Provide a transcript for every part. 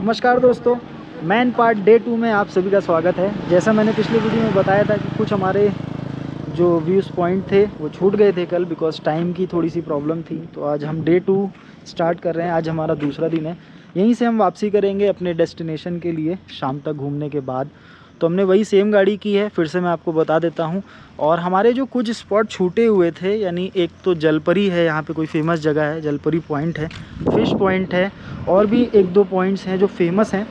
नमस्कार दोस्तों, man part day 2 में आप सभी का स्वागत है। जैसा मैंने पिछले वीडियो में बताया था कि कुछ हमारे जो व्यूज़ पॉइंट थे वो छूट गए थे कल, बिकॉज़ टाइम की थोड़ी सी प्रॉब्लम थी। तो आज हम डे 2 स्टार्ट कर रहे हैं। आज हमारा दूसरा दिन है। यहीं से हम वापसी करेंगे अपने डेस्टिनेशन के लिए शाम तक घूमने के बाद। तो हमने वही सेम गाड़ी की है, फिर से मैं आपको बता देता हूँ। और हमारे जो कुछ स्पॉट छूटे हुए थे, यानी एक तो जलपरी है, यहाँ पे कोई फेमस जगह है, जलपरी पॉइंट है, फिश पॉइंट है, और भी एक दो पॉइंट्स हैं जो फेमस हैं,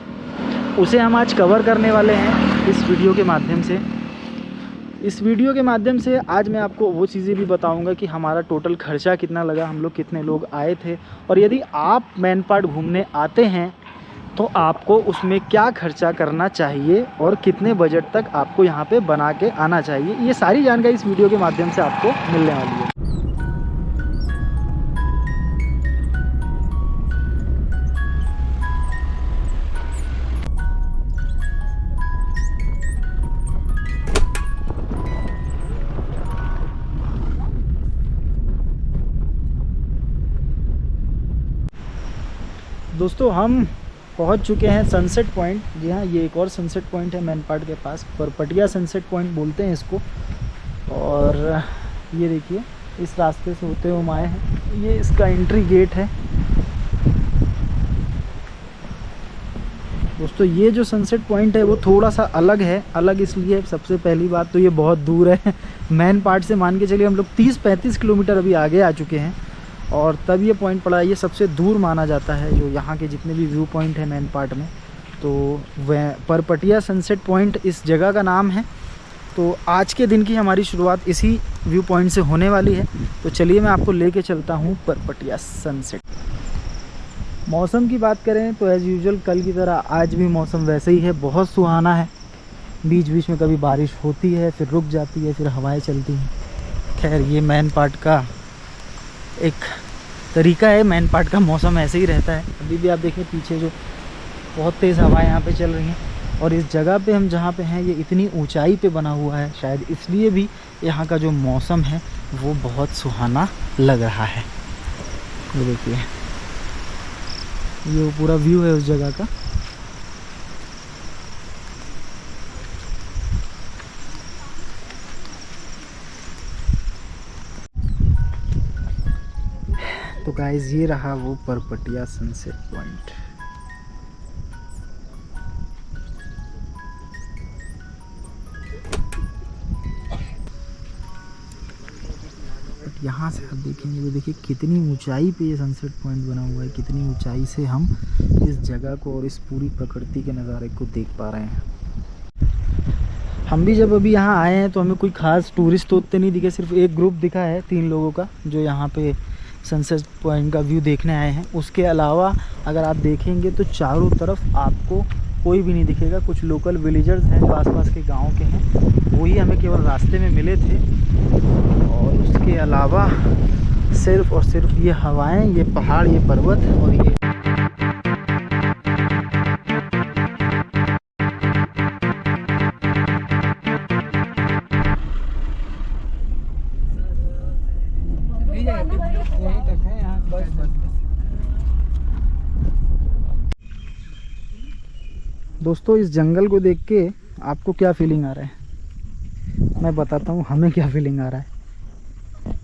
उसे हम आज कवर करने वाले हैं इस वीडियो के माध्यम से। इस वीडियो के माध्यम से आज मैं आपको वो चीज़ें भी बताऊंगा कि हमारा टोटल खर्चा कितना लगा, हम लोग कितने लोग आए थे, और यदि आप मैन पार्ट घूमने आते हैं तो आपको उसमें क्या खर्चा करना चाहिए और कितने बजट तक आपको यहाँ पे बना के आना चाहिए। ये सारी जानकारी इस वीडियो के माध्यम से आपको मिलने वाली है। दोस्तों, हम पहुंच चुके हैं सनसेट पॉइंट। जी हाँ, ये एक और सनसेट पॉइंट है मैन पार्ट के पास, परपटिया सनसेट पॉइंट बोलते हैं इसको। और ये देखिए, इस रास्ते से होते हुए हम आए हैं। ये इसका एंट्री गेट है। दोस्तों, ये जो सनसेट पॉइंट है वो थोड़ा सा अलग है। अलग इसलिए, सबसे पहली बात तो ये बहुत दूर है। मैन पार्ट से मान के चलिए हम लोग 30-35 किलोमीटर अभी आगे आ चुके हैं, और तब ये पॉइंट पड़ा है। ये सबसे दूर माना जाता है जो यहाँ के जितने भी व्यू पॉइंट है मैन पार्ट में। तो वह परपटिया सनसेट पॉइंट इस जगह का नाम है। तो आज के दिन की हमारी शुरुआत इसी व्यू पॉइंट से होने वाली है। तो चलिए मैं आपको लेके चलता हूँ परपटिया सनसेट। मौसम की बात करें तो एज़ यूजुअल कल की तरह आज भी मौसम वैसे ही है, बहुत सुहाना है। बीच बीच में कभी बारिश होती है, फिर रुक जाती है, फिर हवाएं चलती हैं। खैर, ये मैन पार्ट का एक तरीका है। मैन पार्ट का मौसम ऐसे ही रहता है। अभी भी आप देखिए पीछे जो बहुत तेज़ हवाएं यहाँ पे चल रही हैं, और इस जगह पे हम जहाँ पे हैं ये इतनी ऊंचाई पे बना हुआ है, शायद इसलिए भी यहाँ का जो मौसम है वो बहुत सुहाना लग रहा है। ये देखिए, ये वो पूरा व्यू है उस जगह का। तो गाइस, ये रहा वो परपटिया सनसेट पॉइंट। यहाँ से आप देखेंगे तो देखिए कितनी ऊंचाई पे ये सनसेट पॉइंट बना हुआ है, कितनी ऊंचाई से हम इस जगह को और इस पूरी प्रकृति के नज़ारे को देख पा रहे हैं। हम भी जब अभी यहाँ आए हैं तो हमें कोई ख़ास टूरिस्ट तो उतने नहीं दिखे, सिर्फ एक ग्रुप दिखा है 3 लोगों का जो यहाँ पे सनसेट पॉइंट का व्यू देखने आए हैं। उसके अलावा अगर आप देखेंगे तो चारों तरफ आपको कोई भी नहीं दिखेगा। कुछ लोकल विलेजर्स हैं जो आसपास के गांव के हैं, वही हमें केवल रास्ते में मिले थे। और उसके अलावा सिर्फ और सिर्फ ये हवाएं, ये पहाड़, ये पर्वत और ये दोस्तों, इस जंगल को देख के आपको क्या फीलिंग आ रहा है मैं बताता हूँ हमें क्या फीलिंग आ रहा है।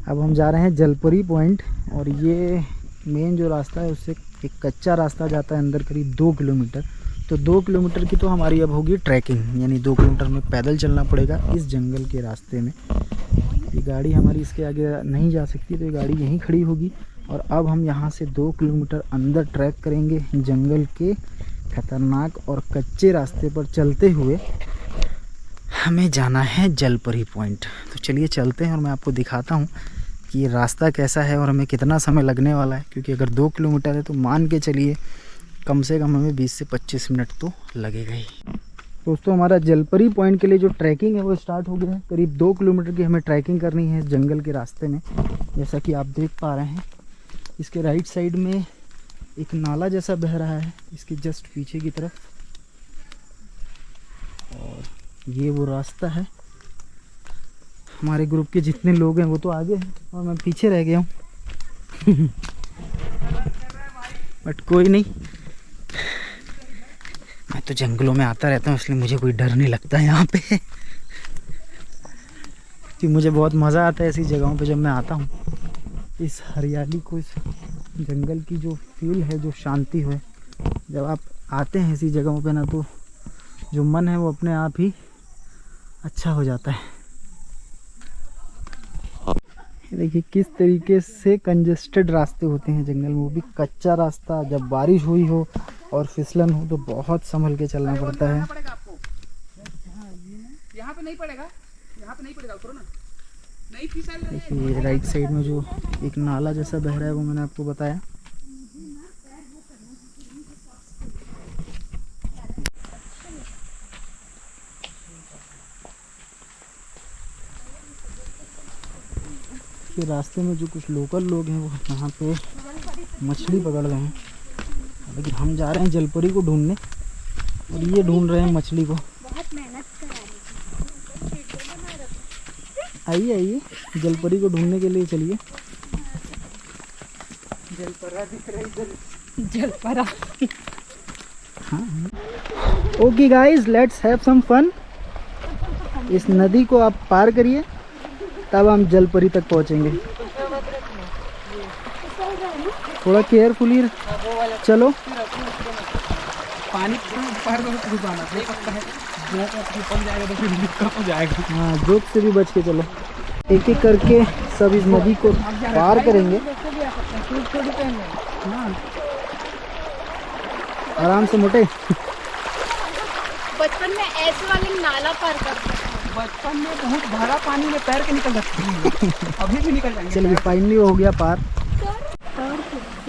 अब हम जा रहे हैं जलपरी पॉइंट, और ये मेन जो रास्ता है उससे एक कच्चा रास्ता जाता है अंदर करीब 2 किलोमीटर। तो 2 किलोमीटर की तो हमारी अब होगी ट्रैकिंग, यानी 2 किलोमीटर में पैदल चलना पड़ेगा इस जंगल के रास्ते में। ये गाड़ी हमारी इसके आगे नहीं जा सकती, तो ये गाड़ी यहीं खड़ी होगी। और अब हम यहाँ से 2 किलोमीटर अंदर ट्रैक करेंगे जंगल के खतरनाक और कच्चे रास्ते पर चलते हुए। हमें जाना है जलपरी पॉइंट। तो चलिए चलते हैं और मैं आपको दिखाता हूँ कि ये रास्ता कैसा है और हमें कितना समय लगने वाला है। क्योंकि अगर 2 किलोमीटर है तो मान के चलिए कम से कम हमें 20 से 25 मिनट तो लगेगा ही। दोस्तों, हमारा जलपरी पॉइंट के लिए जो ट्रैकिंग है वो स्टार्ट हो गया है। करीब 2 किलोमीटर की हमें ट्रैकिंग करनी है जंगल के रास्ते में, जैसा कि आप देख पा रहे हैं। इसके राइट साइड में एक नाला जैसा बह रहा है, इसके जस्ट पीछे की तरफ, और ये वो रास्ता है। हमारे ग्रुप के जितने लोग हैं वो तो आगे हैं और मैं पीछे रह गया हूँ। बट कोई नहीं, मैं तो जंगलों में आता रहता हूँ, इसलिए मुझे कोई डर नहीं लगता यहाँ पे। कि मुझे बहुत मज़ा आता है ऐसी जगहों पे जब मैं आता हूँ। इस हरियाली को, इस जंगल की जो फील है, जो शांति है, जब आप आते हैं ऐसी जगहों पे ना, तो जो मन है वो अपने आप ही अच्छा हो जाता है। देखिए किस तरीके से कंजेस्टेड रास्ते होते हैं जंगल में, वो भी कच्चा रास्ता। जब बारिश हुई हो और फिसलन हो तो बहुत संभल के चलना पड़ता है। यहाँ पे नहीं पड़ेगा, यहाँ पे नहीं पड़ेगा, उतरो ना। देखिए राइट साइड में जो एक नाला जैसा बह रहा है वो मैंने आपको बताया। कि रास्ते में जो कुछ लोकल लोग हैं वो यहाँ पे मछली पकड़ रहे हैं, लेकिन हम जा रहे हैं जलपरी को ढूंढने और ये ढूंढ रहे हैं मछली को। बहुत मेहनत करा रही आइए आइए, जलपरी को ढूंढने के लिए चलिए। जलपरा दिख रहा है इधर। जलपरा। हाँ okay guys, let's have some fun. इस नदी को आप पार करिए, तब हम जलपरी तक पहुंचेंगे। थोड़ा केयरफुली चलो। पानी पार करो तो डूबाना हो सकता है, पड़ जाएगा तो फिर दिक्कत हो जाएगा। हाँ, जोक से भी बच के चलो। एक एक करके सब इस नदी को पार करेंगे। आराम से मोटे। बचपन में ऐसे वाले नाला पार करते थे। बचपन में बहुत भरा पानी में पैर के निकल जाते हैं, अभी भी निकल जाएंगे। चलिए फाइनली हो गया पार।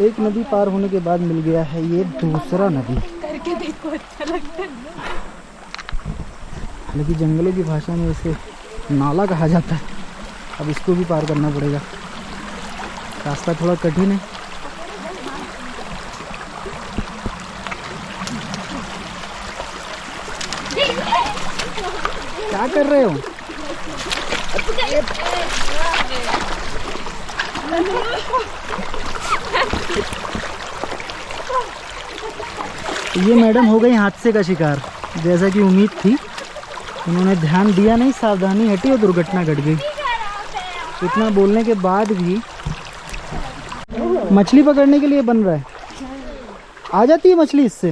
एक नदी पार होने के बाद मिल गया है ये दूसरा नदी। करके देखो, अच्छा लगता है। हालांकि जंगलों की भाषा में इसे नाला कहा जाता है। अब इसको भी पार करना पड़ेगा। रास्ता थोड़ा कठिन है। क्या कर रहे हो? ये मैडम हो गई हादसे का शिकार, जैसा कि उम्मीद थी। उन्होंने ध्यान दिया नहीं, सावधानी हटी और दुर्घटना घट गई। इतना बोलने के बाद भी मछली पकड़ने के लिए बन रहा है। आ जाती है मछली इससे।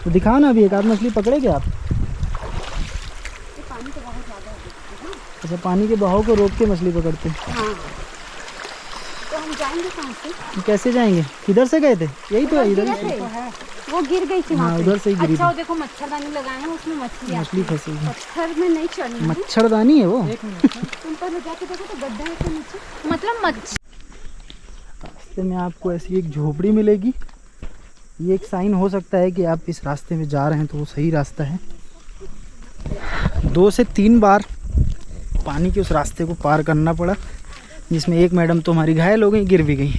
तो दिखाओ ना, अभी एक आध मछली पकड़ेगे आप? अच्छा, पानी के बहाव को रोक के मछली पकड़ते हैं। हाँ। तो हम जाएंगे कहाँ से? कैसे जाएंगे? किधर से गए थे? यही तो है, इधर ही से। वो गिर गई थी वहाँ हाँ, पे। उधर से ही गिरी अच्छा, वो थी। देखो मच्छरदानी लगाए हैं, उसमें मछली मछली फंसी है। पत्थर में नहीं चढ़नी। मच्छरदानी है वो। तुम पर जाके देखो तो गड्ढा है के नीचे, मतलब रास्ते में आपको ऐसी एक झोपड़ी मिलेगी। ये एक साइन हो सकता है कि आप इस रास्ते में जा रहे हैं, तो वो सही रास्ता है। 2 से 3 बार पानी के उस रास्ते को पार करना पड़ा, जिसमें एक मैडम तो हमारी घायल हो गई, गिर भी गई।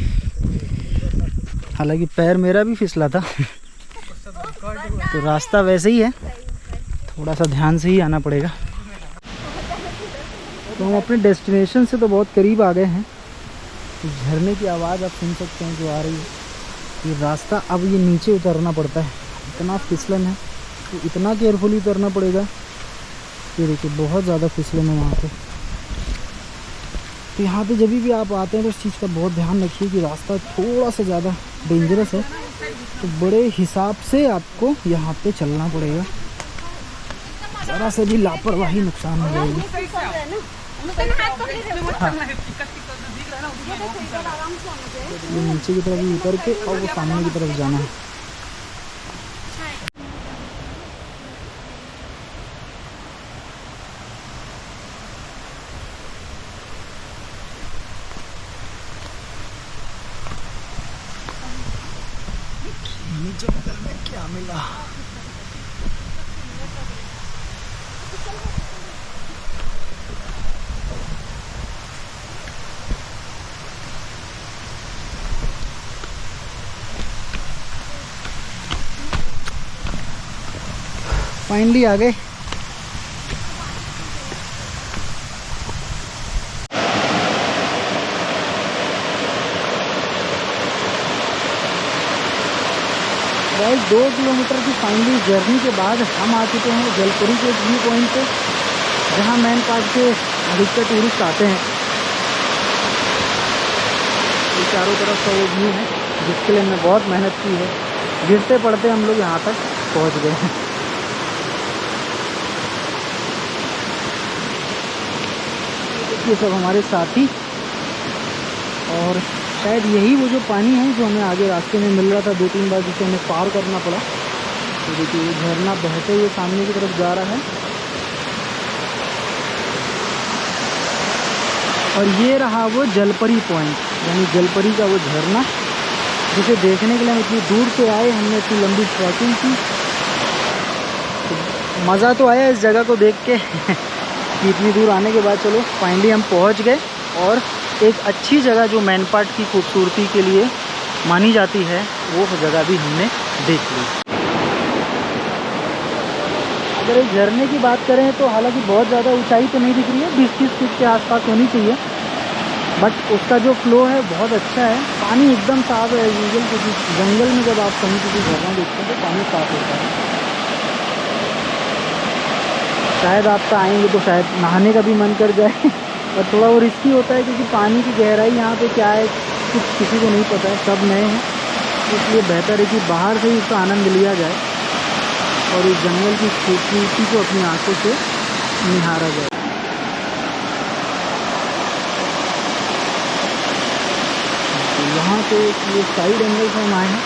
हालांकि पैर मेरा भी फिसला था। तो रास्ता वैसे ही है, थोड़ा सा ध्यान से ही आना पड़ेगा। तो हम अपने डेस्टिनेशन से तो बहुत करीब आ गए हैं। झरने की आवाज़ आप सुन सकते हैं जो आ रही है। ये रास्ता अब ये नीचे उतरना पड़ता है, इतना फिसलन है तो इतना केयरफुली उतरना पड़ेगा। ये देखिए बहुत ज़्यादा फिसलन है वहाँ पे। तो यहाँ पे जब भी आप आते हैं तो इस चीज़ का बहुत ध्यान रखिए कि रास्ता थोड़ा सा ज़्यादा डेंजरस है, तो बड़े हिसाब से आपको यहाँ पे चलना पड़ेगा। ज़रा से भी लापरवाही नुकसान हो जाएगी। ये नीचे की तरफ भी उतर के और वो सामने की तरफ जाना है। जंगल में क्या मिला? फाइनली आ गए। गाइस 2 किलोमीटर की फाइनली जर्नी के बाद हम आ चुके हैं जलपरी के व्यू पॉइंट पे, जहाँ मैन पार्ट के अधिकतर टूरिस्ट आते हैं। ये चारों तरफ का वो व्यू है जिसके लिए हमने बहुत मेहनत की है। गिरते पड़ते हम लोग यहाँ तक पहुँच गए हैं। ये सब हमारे साथी, और शायद यही वो जो पानी है जो हमें आगे रास्ते में मिल रहा था 2-3 बार, जिसे हमें पार करना पड़ा। तो देखिए ये झरना बहते हुए सामने की तरफ जा रहा है, और ये रहा वो जलपरी पॉइंट, यानी जलपरी का वो झरना जिसे देखने के लिए हम इतनी दूर से आए। हमने इतनी लंबी ट्रैकिंग की, तो मज़ा तो आया इस जगह को देख के कि इतनी दूर आने के बाद चलो फाइनली हम पहुंच गए, और एक अच्छी जगह जो मैन पार्ट की खूबसूरती के लिए मानी जाती है वो जगह भी हमने देख ली। अगर इस झरने की बात करें तो हालांकि बहुत ज़्यादा ऊंचाई तो नहीं दिख रही है, 20-30 फीट के आसपास होनी चाहिए, बट उसका जो फ्लो है बहुत अच्छा है। पानी एकदम साफ है यूजुअल, क्योंकि जंगल में जब आप कहीं किसी झरना देखते हैं तो पानी साफ होता है। शायद आप तो आएंगे तो शायद नहाने का भी मन कर जाए और थोड़ा वो रिस्की होता है, क्योंकि पानी की गहराई यहाँ पे क्या है कुछ किसी को नहीं पता है, सब नए हैं। इसलिए बेहतर है कि बाहर से ही उसका आनंद लिया जाए और इस जंगल की खूबसूरती को अपनी आंखों से निहारा जाए। तो यहाँ पे ये साइड एंगल से हम आए हैं,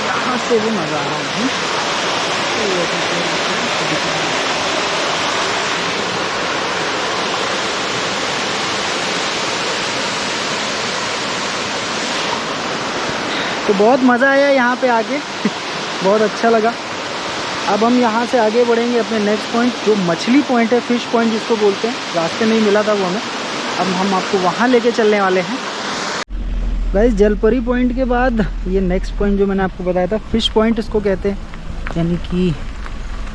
यहाँ से वो नज़ारा है। तो बहुत मज़ा आया यहाँ पे आके बहुत अच्छा लगा। अब हम यहाँ से आगे बढ़ेंगे अपने नेक्स्ट पॉइंट, जो मछली पॉइंट है, फिश पॉइंट जिसको बोलते हैं। रास्ते में ही मिला था वो हमें, अब हम आपको वहाँ लेके चलने वाले हैं। गाइस जलपरी पॉइंट के बाद ये नेक्स्ट पॉइंट जो मैंने आपको बताया था, फिश पॉइंट इसको कहते हैं, यानी कि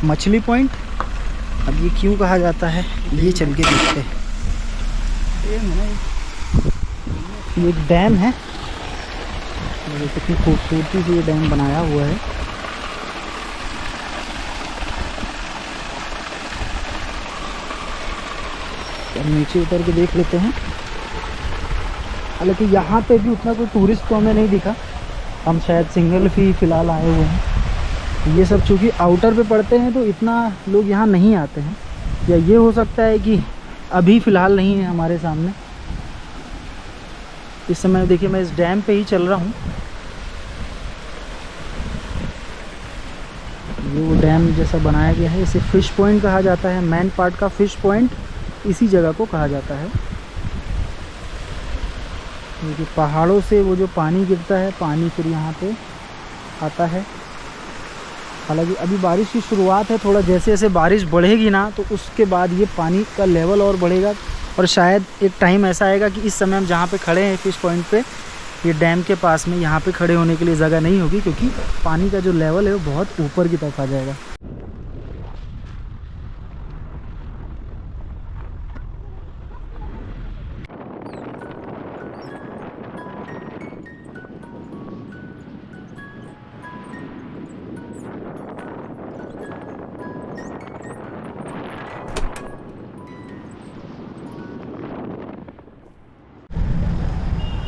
मछली पॉइंट। अब ये क्यों कहा जाता है ये चल के देखते हैं। ये एक डैम है, कितनी खूबसूरती से ये डैम बनाया हुआ है। अब नीचे उतर के देख लेते हैं। हालांकि यहाँ पे भी उतना कोई टूरिस्ट तो हमें नहीं दिखा, हम शायद सिंगल ही फ़िलहाल आए हुए हैं। ये सब चूँकि आउटर पे पड़ते हैं तो इतना लोग यहाँ नहीं आते हैं, या ये हो सकता है कि अभी फ़िलहाल नहीं है हमारे सामने। इस समय देखिए मैं इस डैम पे ही चल रहा हूँ। ये वो डैम जैसा बनाया गया है, इसे फ़िश पॉइंट कहा जाता है। मैन पार्ट का फ़िश पॉइंट इसी जगह को कहा जाता है। देखिए पहाड़ों से वो जो पानी गिरता है, पानी फिर यहाँ पे आता है। हालांकि अभी बारिश की शुरुआत है, थोड़ा जैसे जैसे बारिश बढ़ेगी ना तो उसके बाद ये पानी का लेवल और बढ़ेगा, और शायद एक टाइम ऐसा आएगा कि इस समय हम जहाँ पे खड़े हैं फ़िश पॉइंट पे, ये डैम के पास में, यहाँ पे खड़े होने के लिए जगह नहीं होगी, क्योंकि पानी का जो लेवल है वो बहुत ऊपर की तरफ आ जाएगा।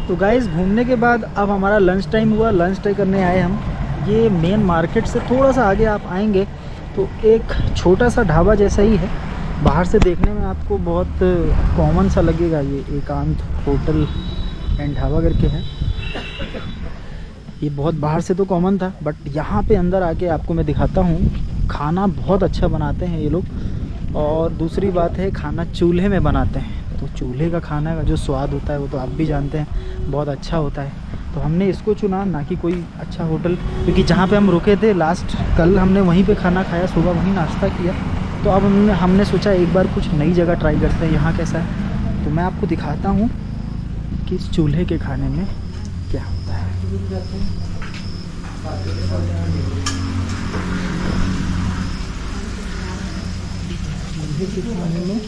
तो गाइस घूमने के बाद अब हमारा लंच टाइम हुआ, लंच टाइम करने आए हम। ये मेन मार्केट से थोड़ा सा आगे आप आएंगे तो एक छोटा सा ढाबा जैसा ही है। बाहर से देखने में आपको बहुत कॉमन सा लगेगा, ये एकांत होटल एंड ढाबा करके है। ये बहुत बाहर से तो कॉमन था, बट यहाँ पे अंदर आके आपको मैं दिखाता हूँ। खाना बहुत अच्छा बनाते हैं ये लोग, और दूसरी बात है खाना चूल्हे में बनाते हैं। तो चूल्हे का खाना का जो स्वाद होता है वो तो आप भी जानते हैं, बहुत अच्छा होता है। तो हमने इसको चुना, ना कि कोई अच्छा होटल, क्योंकि जहाँ पे हम रुके थे लास्ट कल हमने वहीं पे खाना खाया, सुबह वहीं नाश्ता किया। तो अब हमने सोचा एक बार कुछ नई जगह ट्राई करते हैं, यहाँ कैसा है। तो मैं आपको दिखाता हूँ कि इस चूल्हे के खाने में क्या होता है। चूल्हे के खाने में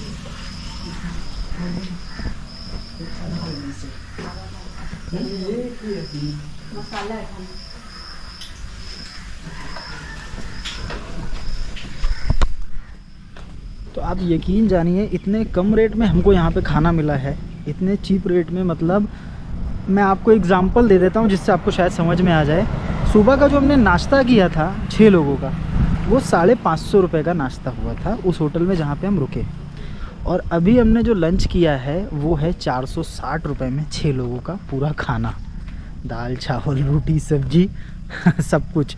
मसाला है। आप यकीन जानिए इतने कम रेट में हमको यहाँ पे खाना मिला है, इतने चीप रेट में। मतलब मैं आपको एग्जांपल दे देता हूँ जिससे आपको शायद समझ में आ जाए। सुबह का जो हमने नाश्ता किया था 6 लोगों का, वो 550 रुपये का नाश्ता हुआ था उस होटल में जहाँ पे हम रुके। और अभी हमने जो लंच किया है वो है 460 रुपये में 6 लोगों का पूरा खाना, दाल चावल रोटी सब्जी सब कुछ।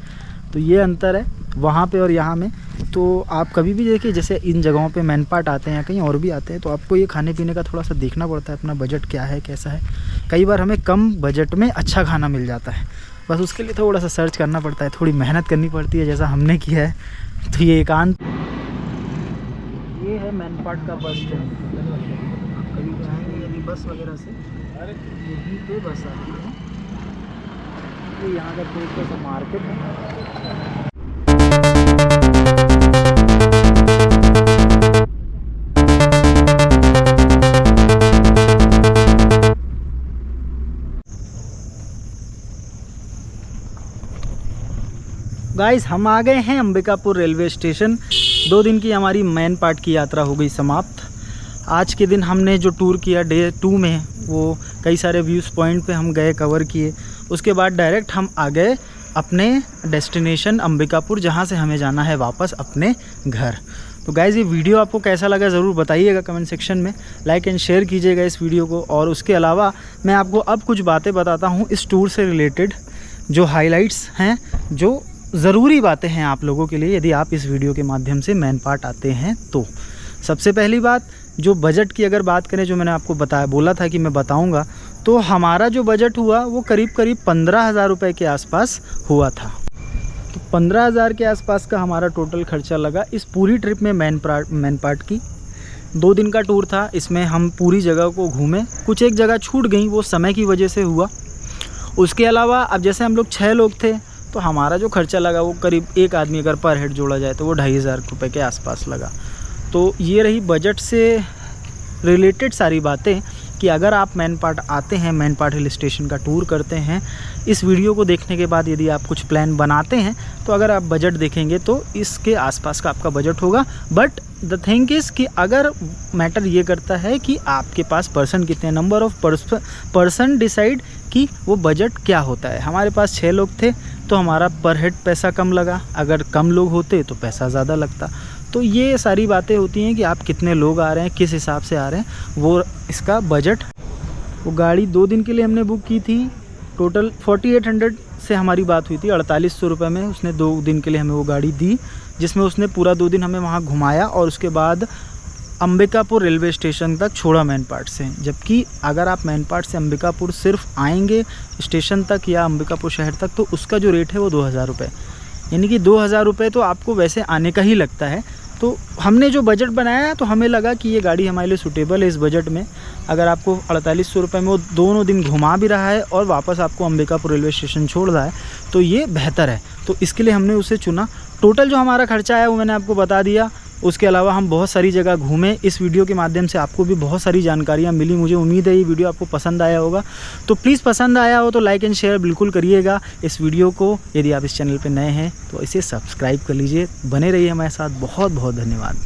तो ये अंतर है वहाँ पे और यहाँ में। तो आप कभी भी देखिए, जैसे इन जगहों पे मैनपाट आते हैं या कहीं और भी आते हैं, तो आपको ये खाने पीने का थोड़ा सा देखना पड़ता है, अपना बजट क्या है कैसा है। कई बार हमें कम बजट में अच्छा खाना मिल जाता है, बस उसके लिए थोड़ा सा सर्च करना पड़ता है, थोड़ी मेहनत करनी पड़ती है, जैसा हमने किया है। तो ये एकांत, ये है मैनपाट का बस स्टैंड। आप कभी जाएंगे यदि बस वगैरह से, यहीं पे बस आती है। ये यहाँ का छोटा सा मार्केट है। गाइस हम आ गए हैं अंबिकापुर रेलवे स्टेशन। 2 दिन की हमारी मैनपाट की यात्रा हो गई समाप्त। आज के दिन हमने जो टूर किया डे 2 में, वो कई सारे व्यूज़ पॉइंट पे हम गए, कवर किए। उसके बाद डायरेक्ट हम आ गए अपने डेस्टिनेशन अंबिकापुर, जहाँ से हमें जाना है वापस अपने घर। तो गाइज़ ये वीडियो आपको कैसा लगा ज़रूर बताइएगा कमेंट सेक्शन में, लाइक एंड शेयर कीजिएगा इस वीडियो को। और उसके अलावा मैं आपको अब कुछ बातें बताता हूँ इस टूर से रिलेटेड, जो हाईलाइट्स हैं, जो ज़रूरी बातें हैं आप लोगों के लिए यदि आप इस वीडियो के माध्यम से मैनपाट आते हैं तो। सबसे पहली बात, जो बजट की अगर बात करें, जो मैंने आपको बोला था कि मैं बताऊंगा, तो हमारा जो बजट हुआ वो करीब 15,000 रुपये के आसपास हुआ था। तो 15,000 के आसपास का हमारा टोटल खर्चा लगा इस पूरी ट्रिप में मैनपाट की। 2 दिन का टूर था, इसमें हम पूरी जगह को घूमे। कुछ एक जगह छूट गई, वो समय की वजह से हुआ। उसके अलावा अब जैसे हम लोग 6 लोग थे, तो हमारा जो खर्चा लगा वो करीब एक आदमी अगर पर हेड जोड़ा जाए तो वो 2,500 रुपये के आसपास लगा। तो ये रही बजट से रिलेटेड सारी बातें कि अगर आप मैनपाट आते हैं, मैनपाट हिल स्टेशन का टूर करते हैं, इस वीडियो को देखने के बाद यदि आप कुछ प्लान बनाते हैं, तो अगर आप बजट देखेंगे तो इसके आसपास का आपका बजट होगा। बट द थिंग इज़ कि अगर मैटर ये करता है कि आपके पास पर्सन कितने, नंबर ऑफ़ पर्सन डिसाइड कि वो बजट क्या होता है। हमारे पास 6 लोग थे तो हमारा पर हेड पैसा कम लगा, अगर कम लोग होते तो पैसा ज़्यादा लगता। तो ये सारी बातें होती हैं कि आप कितने लोग आ रहे हैं, किस हिसाब से आ रहे हैं, वो इसका बजट। वो गाड़ी 2 दिन के लिए हमने बुक की थी, टोटल 4800 से हमारी बात हुई थी। 4800 रुपये में उसने 2 दिन के लिए हमें वो गाड़ी दी, जिसमें उसने पूरा 2 दिन हमें वहाँ घुमाया और उसके बाद अंबिकापुर रेलवे स्टेशन तक छोड़ा मैनपाट से। जबकि अगर आप मैनपाट से अंबिकापुर सिर्फ आएंगे स्टेशन तक या अंबिकापुर शहर तक, तो उसका जो रेट है वो 2,000 रुपये, यानी कि 2,000 रुपये तो आपको वैसे आने का ही लगता है। तो हमने जो बजट बनाया तो हमें लगा कि ये गाड़ी हमारे लिए सूटेबल है इस बजट में। अगर आपको 4800 रुपये में वो दोनों दिन घुमा भी रहा है और वापस आपको अंबिकापुर रेलवे स्टेशन छोड़ रहा है, तो ये बेहतर है। तो इसके लिए हमने उसे चुना। टोटल जो हमारा खर्चा है वो मैंने आपको बता दिया। उसके अलावा हम बहुत सारी जगह घूमे। इस वीडियो के माध्यम से आपको भी बहुत सारी जानकारियाँ मिली। मुझे उम्मीद है ये वीडियो आपको पसंद आया होगा। तो प्लीज़ पसंद आया हो तो लाइक एंड शेयर बिल्कुल करिएगा इस वीडियो को। यदि आप इस चैनल पर नए हैं तो इसे सब्सक्राइब कर लीजिए। बने रहिए हमारे साथ। बहुत बहुत धन्यवाद।